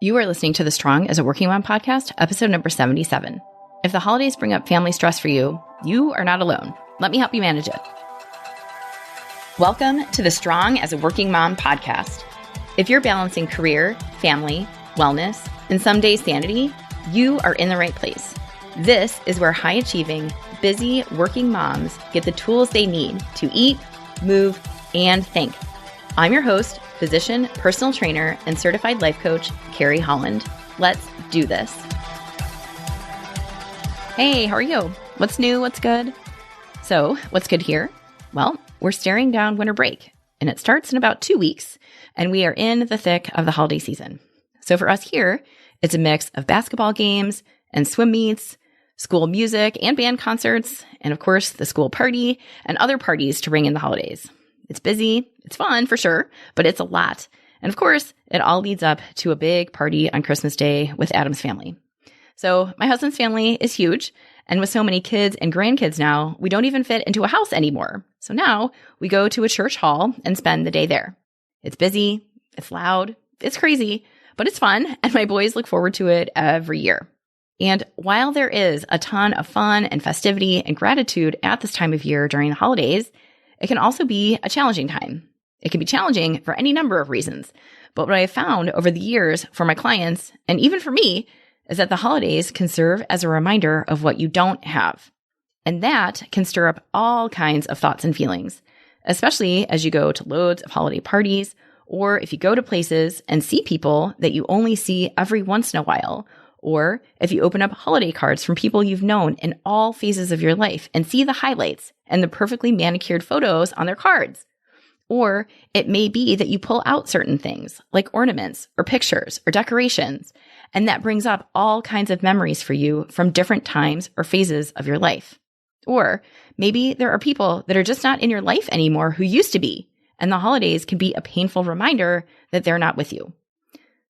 You are listening to the Strong as a Working Mom podcast, episode number 77. If the holidays bring up family stress for you, you are not alone. Let me help you manage it. Welcome to the Strong as a Working Mom podcast. If you're balancing career, family, wellness, and some days sanity, you are in the right place. This is where high-achieving, busy working moms get the tools they need to eat, move, and think. I'm your host, physician, personal trainer, and certified life coach, Carrie Holland. Let's do this. Hey, how are you? What's new? What's good? So, what's good here? Well, we're staring down winter break, and it starts in about 2 weeks, and we are in the thick of the holiday season. So for us here, it's a mix of basketball games and swim meets, school music and band concerts, and of course, the school party and other parties to ring in the holidays. It's busy, it's fun for sure, but it's a lot. And of course, it all leads up to a big party on Christmas Day with Adam's family. So my husband's family is huge, and with so many kids and grandkids now, we don't even fit into a house anymore. So now we go to a church hall and spend the day there. It's busy, it's loud, it's crazy, but it's fun, and my boys look forward to it every year. And while there is a ton of fun and festivity and gratitude at this time of year during the holidays, it can also be a challenging time. It can be challenging for any number of reasons. But what I have found over the years for my clients, and even for me, is that the holidays can serve as a reminder of what you don't have. And that can stir up all kinds of thoughts and feelings, especially as you go to loads of holiday parties, or if you go to places and see people that you only see every once in a while, or if you open up holiday cards from people you've known in all phases of your life and see the highlights and the perfectly manicured photos on their cards. Or it may be that you pull out certain things like ornaments or pictures or decorations, and that brings up all kinds of memories for you from different times or phases of your life. Or maybe there are people that are just not in your life anymore who used to be, and the holidays can be a painful reminder that they're not with you.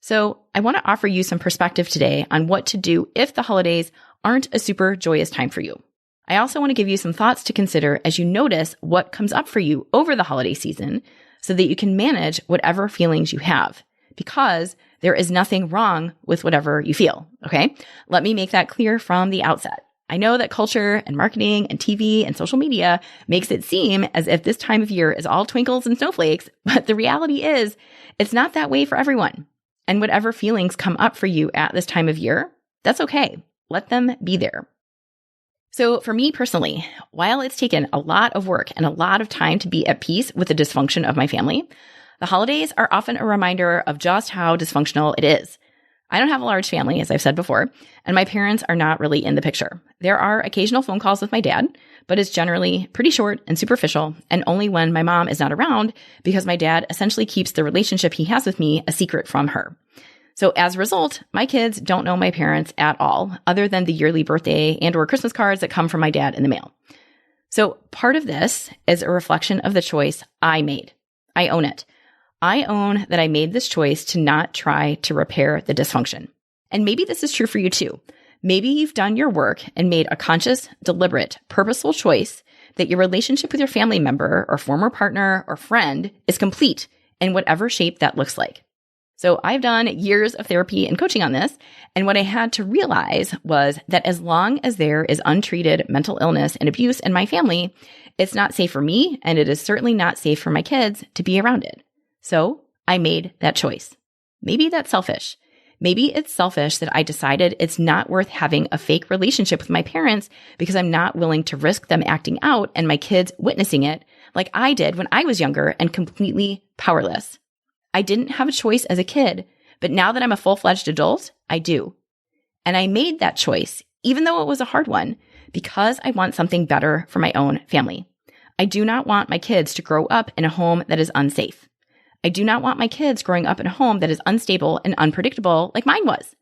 So I want to offer you some perspective today on what to do if the holidays aren't a super joyous time for you. I also want to give you some thoughts to consider as you notice what comes up for you over the holiday season so that you can manage whatever feelings you have, because there is nothing wrong with whatever you feel, okay? Let me make that clear from the outset. I know that culture and marketing and TV and social media makes it seem as if this time of year is all twinkles and snowflakes, but the reality is it's not that way for everyone. And whatever feelings come up for you at this time of year, that's okay. Let them be there. So for me personally, while it's taken a lot of work and a lot of time to be at peace with the dysfunction of my family, the holidays are often a reminder of just how dysfunctional it is. I don't have a large family, as I've said before, and my parents are not really in the picture. There are occasional phone calls with my dad, but it's generally pretty short and superficial, and only when my mom is not around, because my dad essentially keeps the relationship he has with me a secret from her. So as a result, my kids don't know my parents at all, other than the yearly birthday and or Christmas cards that come from my dad in the mail. So part of this is a reflection of the choice I made. I own it. I own that I made this choice to not try to repair the dysfunction. And maybe this is true for you too. Maybe you've done your work and made a conscious, deliberate, purposeful choice that your relationship with your family member or former partner or friend is complete in whatever shape that looks like. So I've done years of therapy and coaching on this, and what I had to realize was that as long as there is untreated mental illness and abuse in my family, it's not safe for me, and it is certainly not safe for my kids to be around it. So I made that choice. Maybe that's selfish. Maybe it's selfish that I decided it's not worth having a fake relationship with my parents because I'm not willing to risk them acting out and my kids witnessing it like I did when I was younger and completely powerless. I didn't have a choice as a kid, but now that I'm a full-fledged adult, I do. And I made that choice, even though it was a hard one, because I want something better for my own family. I do not want my kids to grow up in a home that is unsafe. I do not want my kids growing up in a home that is unstable and unpredictable like mine was.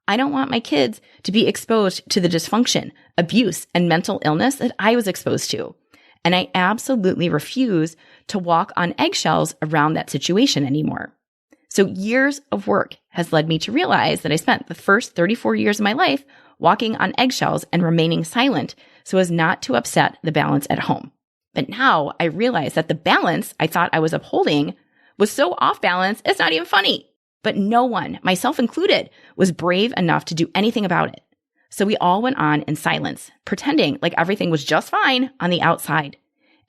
I don't want my kids to be exposed to the dysfunction, abuse, and mental illness that I was exposed to. And I absolutely refuse to walk on eggshells around that situation anymore. So years of work has led me to realize that I spent the first 34 years of my life walking on eggshells and remaining silent so as not to upset the balance at home. But now I realize that the balance I thought I was upholding was so off balance, it's not even funny. But no one, myself included, was brave enough to do anything about it. So we all went on in silence, pretending like everything was just fine on the outside.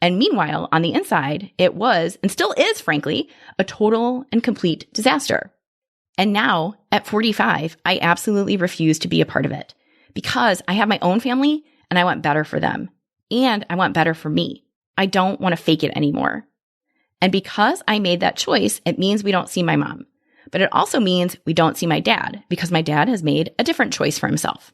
And meanwhile, on the inside, it was, and still is, frankly, a total and complete disaster. And now, at 45, I absolutely refuse to be a part of it because I have my own family and I want better for them. And I want better for me. I don't want to fake it anymore. And because I made that choice, it means we don't see my mom. But it also means we don't see my dad because my dad has made a different choice for himself.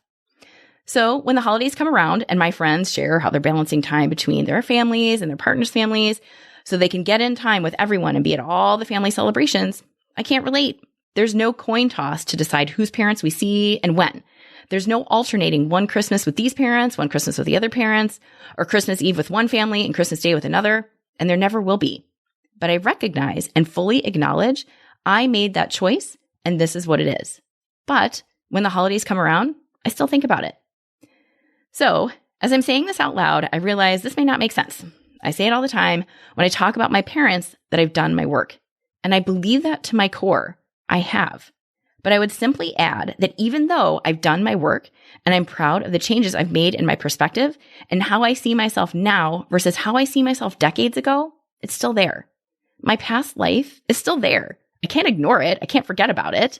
So when the holidays come around and my friends share how they're balancing time between their families and their partners' families so they can get in time with everyone and be at all the family celebrations, I can't relate. There's no coin toss to decide whose parents we see and when. There's no alternating one Christmas with these parents, one Christmas with the other parents, or Christmas Eve with one family and Christmas Day with another, and there never will be. But I recognize and fully acknowledge I made that choice, and this is what it is. But when the holidays come around, I still think about it. So, as I'm saying this out loud, I realize this may not make sense. I say it all the time when I talk about my parents that I've done my work. And I believe that to my core, I have. But I would simply add that even though I've done my work and I'm proud of the changes I've made in my perspective and how I see myself now versus how I see myself decades ago, it's still there. My past life is still there. I can't ignore it. I can't forget about it.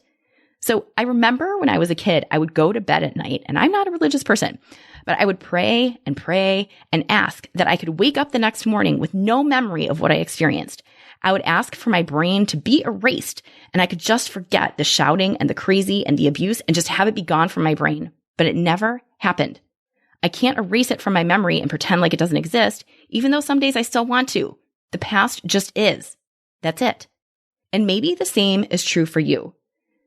So I remember when I was a kid, I would go to bed at night, and I'm not a religious person, but I would pray and ask that I could wake up the next morning with no memory of what I experienced. I would ask for my brain to be erased and I could just forget the shouting and the crazy and the abuse and just have it be gone from my brain. But it never happened. I can't erase it from my memory and pretend like it doesn't exist, even though some days I still want to. The past just is. That's it. And maybe the same is true for you.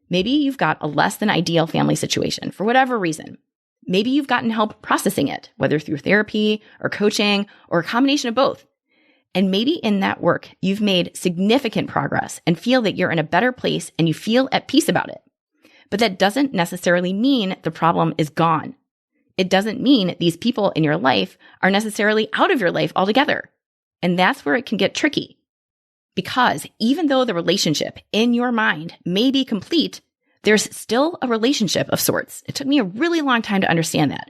Maybe you've got a less than ideal family situation for whatever reason. Maybe you've gotten help processing it, whether through therapy or coaching or a combination of both. And maybe in that work, you've made significant progress and feel that you're in a better place and you feel at peace about it. But that doesn't necessarily mean the problem is gone. It doesn't mean these people in your life are necessarily out of your life altogether. And that's where it can get tricky. Because even though the relationship in your mind may be complete, there's still a relationship of sorts. It took me a really long time to understand that.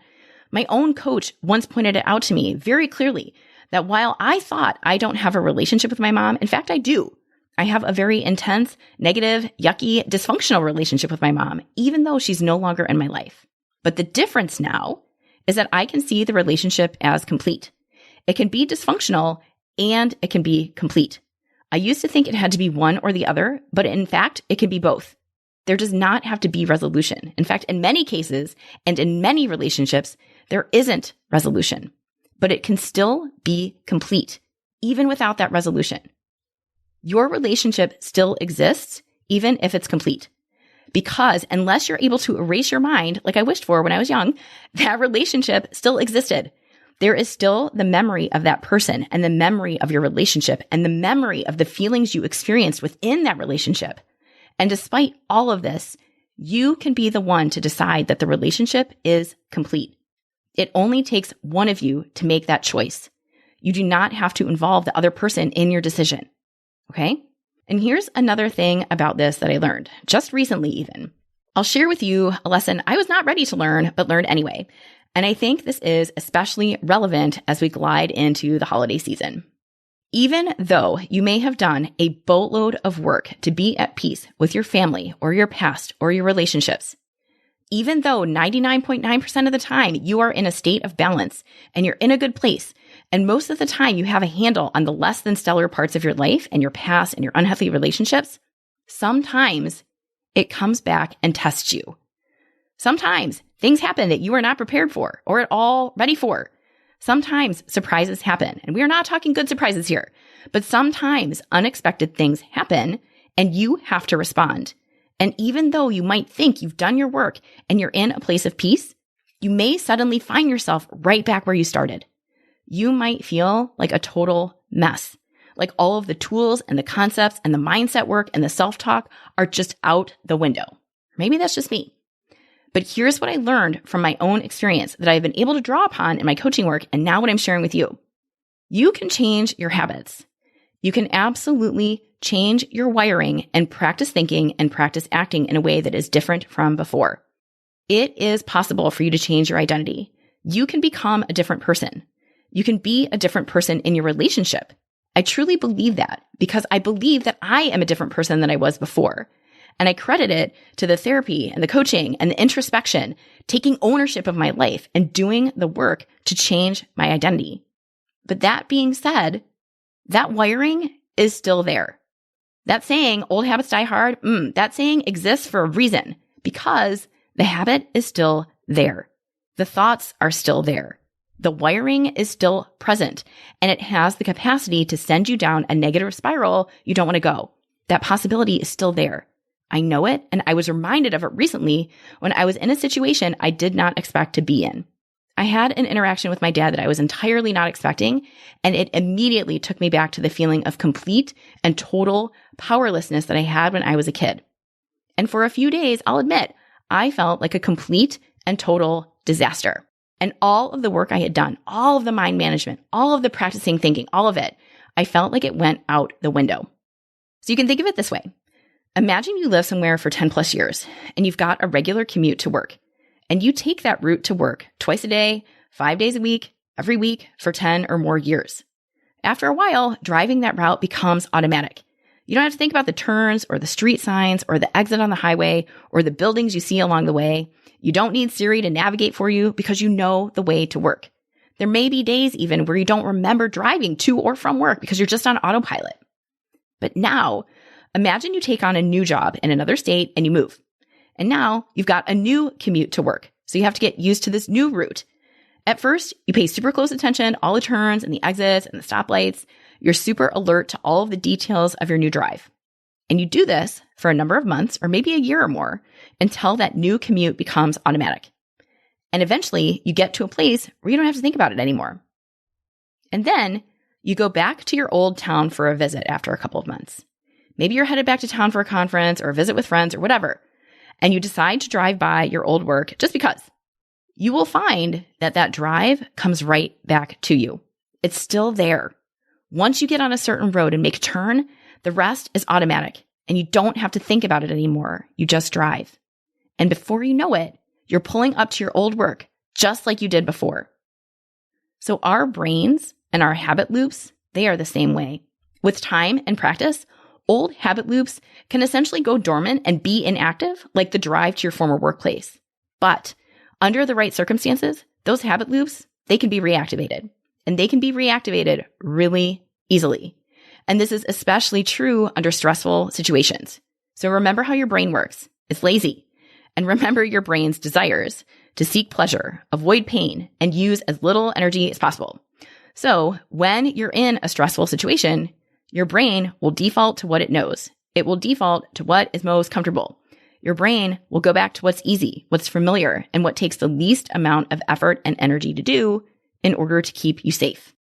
My own coach once pointed it out to me very clearly that while I thought I don't have a relationship with my mom, in fact, I do. I have a very intense, negative, yucky, dysfunctional relationship with my mom, even though she's no longer in my life. But the difference now is that I can see the relationship as complete. It can be dysfunctional and it can be complete. I used to think it had to be one or the other, but in fact, it can be both. There does not have to be resolution. In fact, in many cases and in many relationships, there isn't resolution, but it can still be complete, even without that resolution. Your relationship still exists, even if it's complete. Because unless you're able to erase your mind, like I wished for when I was young, that relationship still existed. There is still the memory of that person and the memory of your relationship and the memory of the feelings you experienced within that relationship. And despite all of this, you can be the one to decide that the relationship is complete. It only takes one of you to make that choice. You do not have to involve the other person in your decision. Okay? And here's another thing about this that I learned just recently even. I'll share with you a lesson I was not ready to learn, but learned anyway. And I think this is especially relevant as we glide into the holiday season. Even though you may have done a boatload of work to be at peace with your family or your past or your relationships, even though 99.9% of the time you are in a state of balance and you're in a good place, and most of the time you have a handle on the less than stellar parts of your life and your past and your unhealthy relationships, sometimes it comes back and tests you. Sometimes things happen that you are not prepared for or at all ready for. Sometimes surprises happen, and we are not talking good surprises here, but sometimes unexpected things happen and you have to respond. And even though you might think you've done your work and you're in a place of peace, you may suddenly find yourself right back where you started. You might feel like a total mess, like all of the tools and the concepts and the mindset work and the self-talk are just out the window. Maybe that's just me. But here's what I learned from my own experience that I've been able to draw upon in my coaching work and now what I'm sharing with you. You can change your habits. You can absolutely change your wiring and practice thinking and practice acting in a way that is different from before. It is possible for you to change your identity. You can become a different person. You can be a different person in your relationship. I truly believe that because I believe that I am a different person than I was before. And I credit it to the therapy and the coaching and the introspection, taking ownership of my life and doing the work to change my identity. But that being said, that wiring is still there. That saying, old habits die hard, that saying exists for a reason because the habit is still there. The thoughts are still there. The wiring is still present, and it has the capacity to send you down a negative spiral you don't want to go. That possibility is still there. I know it, and I was reminded of it recently when I was in a situation I did not expect to be in. I had an interaction with my dad that I was entirely not expecting, and it immediately took me back to the feeling of complete and total powerlessness that I had when I was a kid. And for a few days, I'll admit, I felt like a complete and total disaster. And all of the work I had done, all of the mind management, all of the practicing thinking, all of it, I felt like it went out the window. So you can think of it this way. Imagine you live somewhere for 10 plus years and you've got a regular commute to work. And you take that route to work twice a day, 5 days a week, every week for 10 or more years. After a while, driving that route becomes automatic. You don't have to think about the turns or the street signs or the exit on the highway or the buildings you see along the way. You don't need Siri to navigate for you because you know the way to work. There may be days even where you don't remember driving to or from work because you're just on autopilot. But now, imagine you take on a new job in another state and you move. And now you've got a new commute to work. So you have to get used to this new route. At first, you pay super close attention, all the turns and the exits and the stoplights. You're super alert to all of the details of your new drive. And you do this for a number of months or maybe a year or more until that new commute becomes automatic. And eventually you get to a place where you don't have to think about it anymore. And then you go back to your old town for a visit after a couple of months. Maybe you're headed back to town for a conference or a visit with friends or whatever. And you decide to drive by your old work just because. You will find that that drive comes right back to you. It's still there. Once you get on a certain road and make a turn, the rest is automatic and you don't have to think about it anymore. You just drive. And before you know it, you're pulling up to your old work just like you did before. So our brains and our habit loops, they are the same way. With time and practice, old habit loops can essentially go dormant and be inactive like the drive to your former workplace. But under the right circumstances, those habit loops, they can be reactivated. And they can be reactivated really easily. And this is especially true under stressful situations. So remember how your brain works. It's lazy. And remember your brain's desires to seek pleasure, avoid pain, and use as little energy as possible. So when you're in a stressful situation, your brain will default to what it knows. It will default to what is most comfortable. Your brain will go back to what's easy, what's familiar, and what takes the least amount of effort and energy to do in order to keep you safe.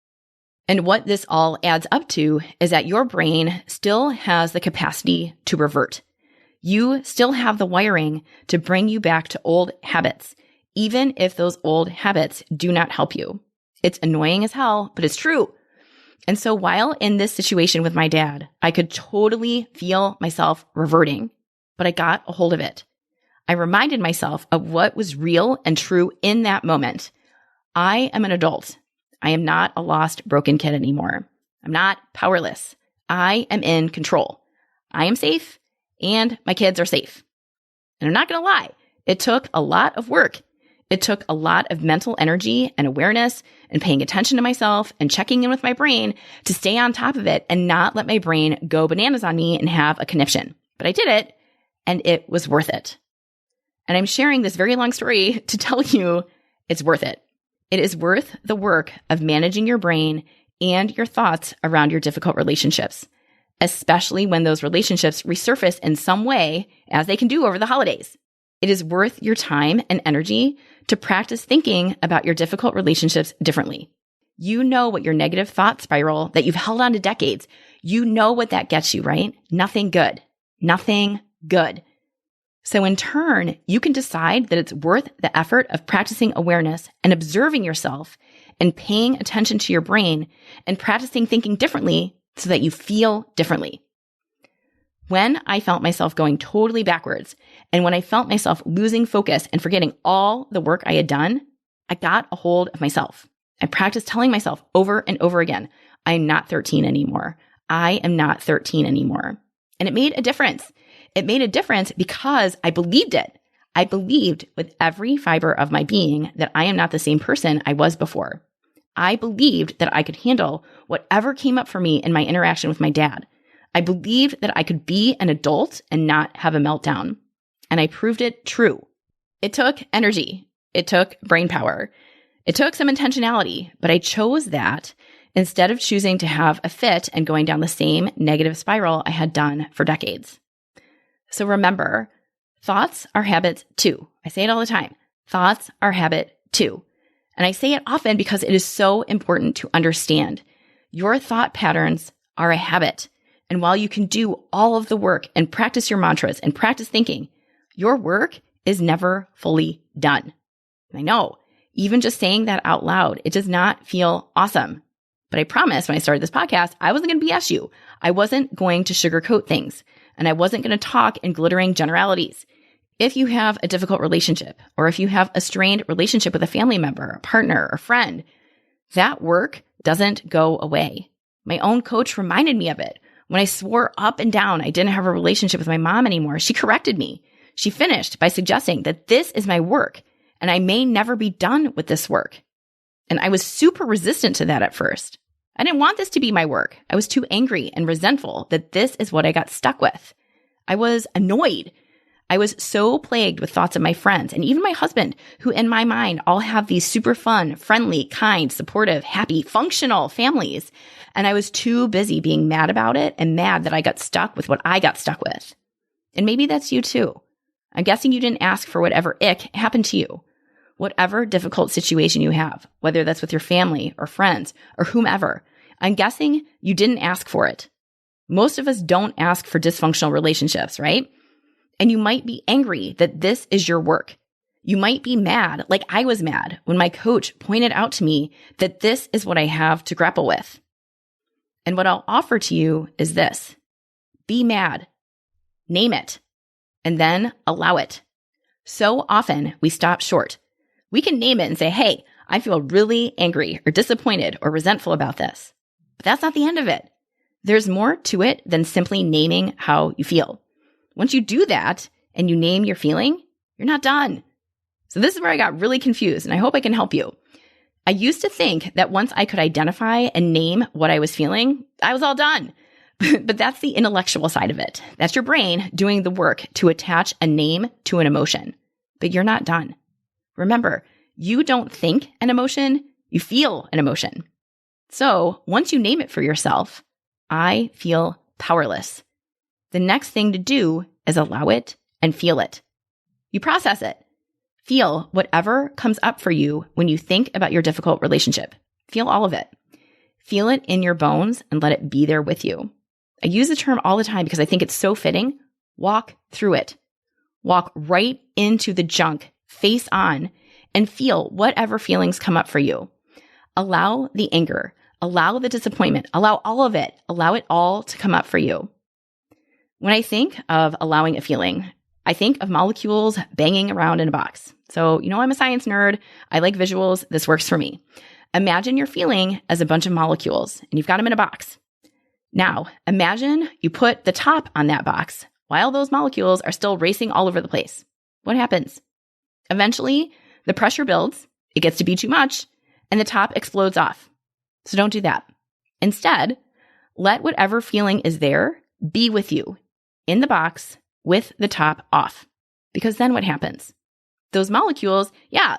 And what this all adds up to is that your brain still has the capacity to revert. You still have the wiring to bring you back to old habits, even if those old habits do not help you. It's annoying as hell, but it's true. And so while in this situation with my dad, I could totally feel myself reverting, but I got a hold of it. I reminded myself of what was real and true in that moment. I am an adult. I am not a lost, broken kid anymore. I'm not powerless. I am in control. I am safe, and my kids are safe. And I'm not going to lie, it took a lot of work. It took a lot of mental energy and awareness and paying attention to myself and checking in with my brain to stay on top of it and not let my brain go bananas on me and have a conniption. But I did it, and it was worth it. And I'm sharing this very long story to tell you it's worth it. It is worth the work of managing your brain and your thoughts around your difficult relationships, especially when those relationships resurface in some way, as they can do over the holidays. It is worth your time and energy to practice thinking about your difficult relationships differently. You know what your negative thought spiral that you've held on to decades, you know what that gets you, right? Nothing good. Nothing good. So in turn, you can decide that it's worth the effort of practicing awareness and observing yourself and paying attention to your brain and practicing thinking differently so that you feel differently. When I felt myself going totally backwards, and when I felt myself losing focus and forgetting all the work I had done, I got a hold of myself. I practiced telling myself over and over again, I'm not 13 anymore. I am not 13 anymore. And it made a difference. It made a difference because I believed it. I believed with every fiber of my being that I am not the same person I was before. I believed that I could handle whatever came up for me in my interaction with my dad. I believed that I could be an adult and not have a meltdown. And I proved it true. It took energy. It took brain power. It took some intentionality, but I chose that instead of choosing to have a fit and going down the same negative spiral I had done for decades. So remember, thoughts are habits too. I say it all the time. Thoughts are habit too. And I say it often because it is so important to understand. Your thought patterns are a habit. And while you can do all of the work and practice your mantras and practice thinking, your work is never fully done. I know, even just saying that out loud, it does not feel awesome. But I promised when I started this podcast, I wasn't going to BS you. I wasn't going to sugarcoat things. And I wasn't going to talk in glittering generalities. If you have a difficult relationship, or if you have a strained relationship with a family member, a partner, or friend, that work doesn't go away. My own coach reminded me of it. When I swore up and down I didn't have a relationship with my mom anymore, she corrected me. She finished by suggesting that this is my work, and I may never be done with this work. And I was super resistant to that at first. I didn't want this to be my work. I was too angry and resentful that this is what I got stuck with. I was annoyed. I was so plagued with thoughts of my friends and even my husband, who in my mind all have these super fun, friendly, kind, supportive, happy, functional families. And I was too busy being mad about it and mad that I got stuck with what I got stuck with. And maybe that's you too. I'm guessing you didn't ask for whatever ick happened to you. Whatever difficult situation you have, whether that's with your family or friends or whomever, I'm guessing you didn't ask for it. Most of us don't ask for dysfunctional relationships, right? And you might be angry that this is your work. You might be mad, like I was mad when my coach pointed out to me that this is what I have to grapple with. And what I'll offer to you is this: be mad, name it, and then allow it. So often we stop short. We can name it and say, hey, I feel really angry or disappointed or resentful about this. But that's not the end of it. There's more to it than simply naming how you feel. Once you do that and you name your feeling, you're not done. So this is where I got really confused, and I hope I can help you. I used to think that once I could identify and name what I was feeling, I was all done. But that's the intellectual side of it. That's your brain doing the work to attach a name to an emotion. But you're not done. Remember, you don't think an emotion, you feel an emotion. So once you name it for yourself, I feel powerless. The next thing to do is allow it and feel it. You process it. Feel whatever comes up for you when you think about your difficult relationship. Feel all of it. Feel it in your bones and let it be there with you. I use the term all the time because I think it's so fitting. Walk through it. Walk right into the junk, face on, and feel whatever feelings come up for you. Allow the anger, allow the disappointment, allow all of it, allow it all to come up for you. When I think of allowing a feeling, I think of molecules banging around in a box. So, I'm a science nerd. I like visuals. This works for me. Imagine your feeling as a bunch of molecules, and you've got them in a box. Now, imagine you put the top on that box while those molecules are still racing all over the place. What happens? Eventually, the pressure builds, it gets to be too much, and the top explodes off. So don't do that. Instead, let whatever feeling is there be with you in the box with the top off. Because then what happens? Those molecules,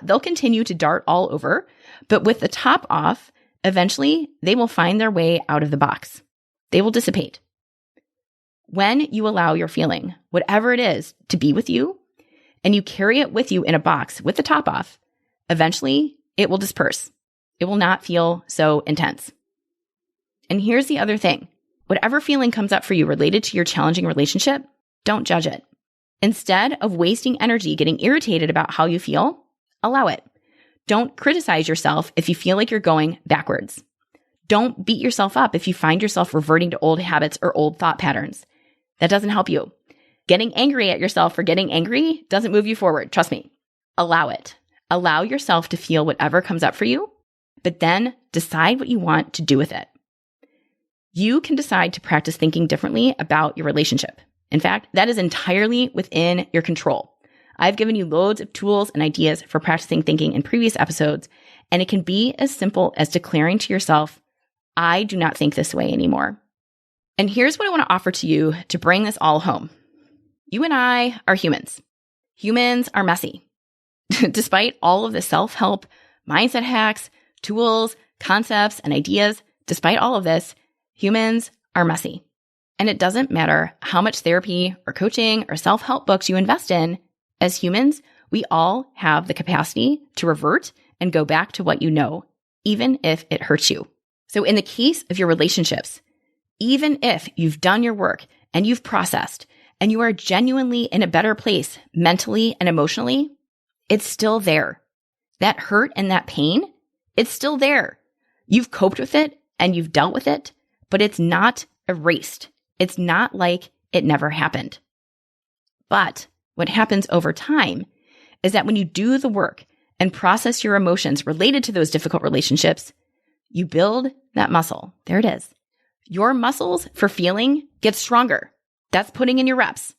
they'll continue to dart all over, but with the top off, eventually they will find their way out of the box. They will dissipate. When you allow your feeling, whatever it is, to be with you, and you carry it with you in a box with the top off, eventually it will disperse. It will not feel so intense. And here's the other thing. Whatever feeling comes up for you related to your challenging relationship, don't judge it. Instead of wasting energy getting irritated about how you feel, allow it. Don't criticize yourself if you feel like you're going backwards. Don't beat yourself up if you find yourself reverting to old habits or old thought patterns. That doesn't help you. Getting angry at yourself for getting angry doesn't move you forward. Trust me. Allow it. Allow yourself to feel whatever comes up for you, but then decide what you want to do with it. You can decide to practice thinking differently about your relationship. In fact, that is entirely within your control. I've given you loads of tools and ideas for practicing thinking in previous episodes, and it can be as simple as declaring to yourself, I do not think this way anymore. And here's what I want to offer to you to bring this all home. You and I are humans. Humans are messy. Despite all of the self-help, mindset hacks, tools, concepts, and ideas, despite all of this, humans are messy. And it doesn't matter how much therapy or coaching or self-help books you invest in. As humans, we all have the capacity to revert and go back to what you know, even if it hurts you. So in the case of your relationships, even if you've done your work and you've processed and you are genuinely in a better place mentally and emotionally, it's still there. That hurt and that pain, it's still there. You've coped with it and you've dealt with it, but it's not erased. It's not like it never happened. But what happens over time is that when you do the work and process your emotions related to those difficult relationships, you build that muscle. There it is. Your muscles for feeling get stronger. That's putting in your reps.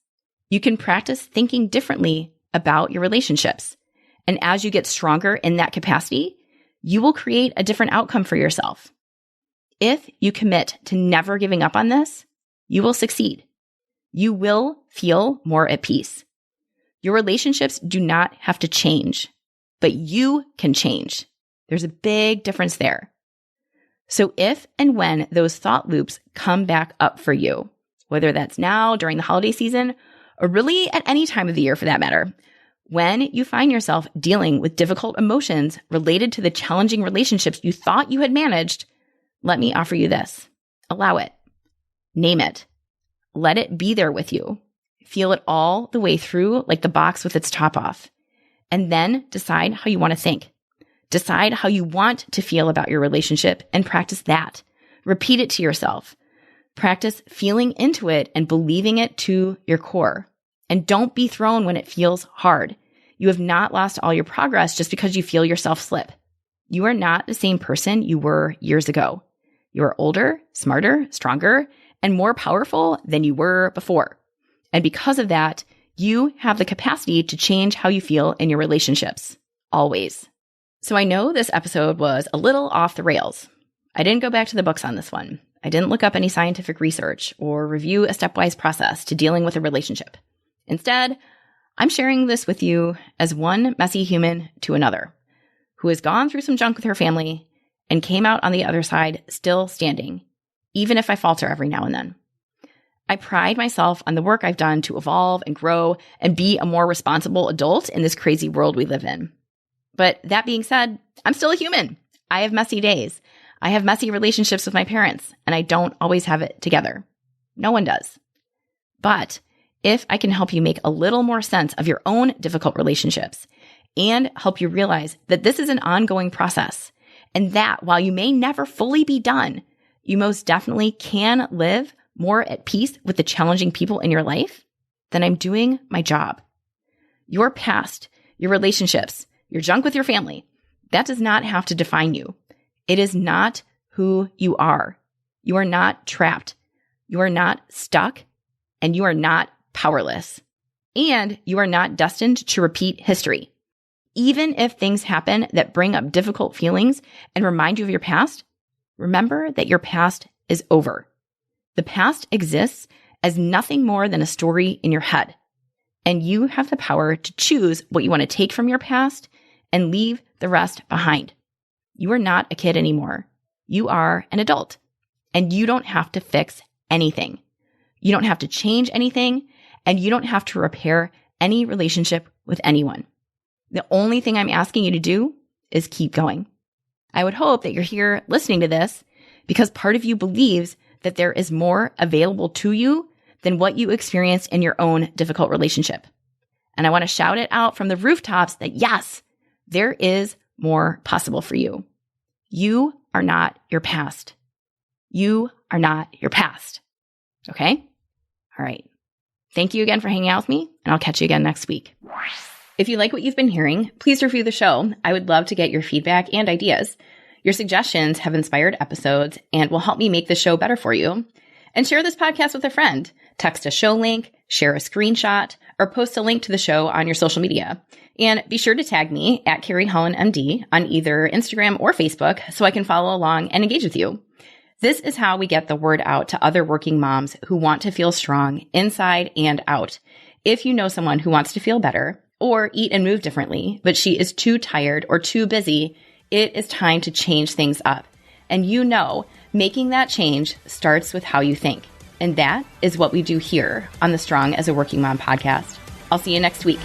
You can practice thinking differently about your relationships. And as you get stronger in that capacity, you will create a different outcome for yourself. If you commit to never giving up on this, you will succeed. You will feel more at peace. Your relationships do not have to change, but you can change. There's a big difference there. So if and when those thought loops come back up for you, whether that's now during the holiday season or really at any time of the year for that matter, when you find yourself dealing with difficult emotions related to the challenging relationships you thought you had managed, let me offer you this. Allow it. Name it. Let it be there with you. Feel it all the way through like the box with its top off. And then decide how you want to think. Decide how you want to feel about your relationship and practice that. Repeat it to yourself. Practice feeling into it and believing it to your core. And don't be thrown when it feels hard. You have not lost all your progress just because you feel yourself slip. You are not the same person you were years ago. You are older, smarter, stronger, and more powerful than you were before. And because of that, you have the capacity to change how you feel in your relationships. Always. So I know this episode was a little off the rails. I didn't go back to the books on this one. I didn't look up any scientific research or review a stepwise process to dealing with a relationship. Instead, I'm sharing this with you as one messy human to another who has gone through some junk with her family and came out on the other side still standing, even if I falter every now and then. I pride myself on the work I've done to evolve and grow and be a more responsible adult in this crazy world we live in. But that being said, I'm still a human. I have messy days. I have messy relationships with my parents, and I don't always have it together. No one does. But if I can help you make a little more sense of your own difficult relationships and help you realize that this is an ongoing process and that while you may never fully be done, you most definitely can live more at peace with the challenging people in your life, then I'm doing my job. Your past, your relationships, your junk with your family, that does not have to define you. It is not who you are. You are not trapped. You are not stuck, and you are not powerless. And you are not destined to repeat history. Even if things happen that bring up difficult feelings and remind you of your past, remember that your past is over. The past exists as nothing more than a story in your head. And you have the power to choose what you want to take from your past and leave the rest behind. You are not a kid anymore. You are an adult. And you don't have to fix anything. You don't have to change anything. And you don't have to repair any relationship with anyone. The only thing I'm asking you to do is keep going. I would hope that you're here listening to this because part of you believes that there is more available to you than what you experienced in your own difficult relationship. And I want to shout it out from the rooftops that yes, there is more possible for you. You are not your past. You are not your past. Okay? All right. Thank you again for hanging out with me, and I'll catch you again next week. If you like what you've been hearing, please review the show. I would love to get your feedback and ideas. Your suggestions have inspired episodes and will help me make the show better for you. And share this podcast with a friend. Text a show link, share a screenshot, or post a link to the show on your social media. And be sure to tag me at Carrie Holland MD on either Instagram or Facebook so I can follow along and engage with you. This is how we get the word out to other working moms who want to feel strong inside and out. If you know someone who wants to feel better or eat and move differently, but she is too tired or too busy, it is time to change things up. And you know, making that change starts with how you think. And that is what we do here on the Strong as a Working Mom podcast. I'll see you next week.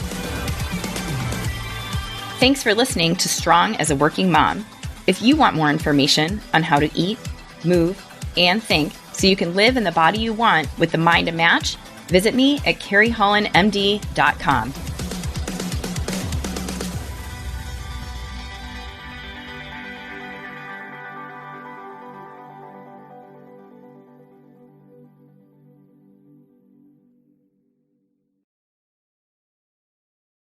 Thanks for listening to Strong as a Working Mom. If you want more information on how to eat, move, and think so you can live in the body you want with the mind to match, visit me at carriehollandmd.com.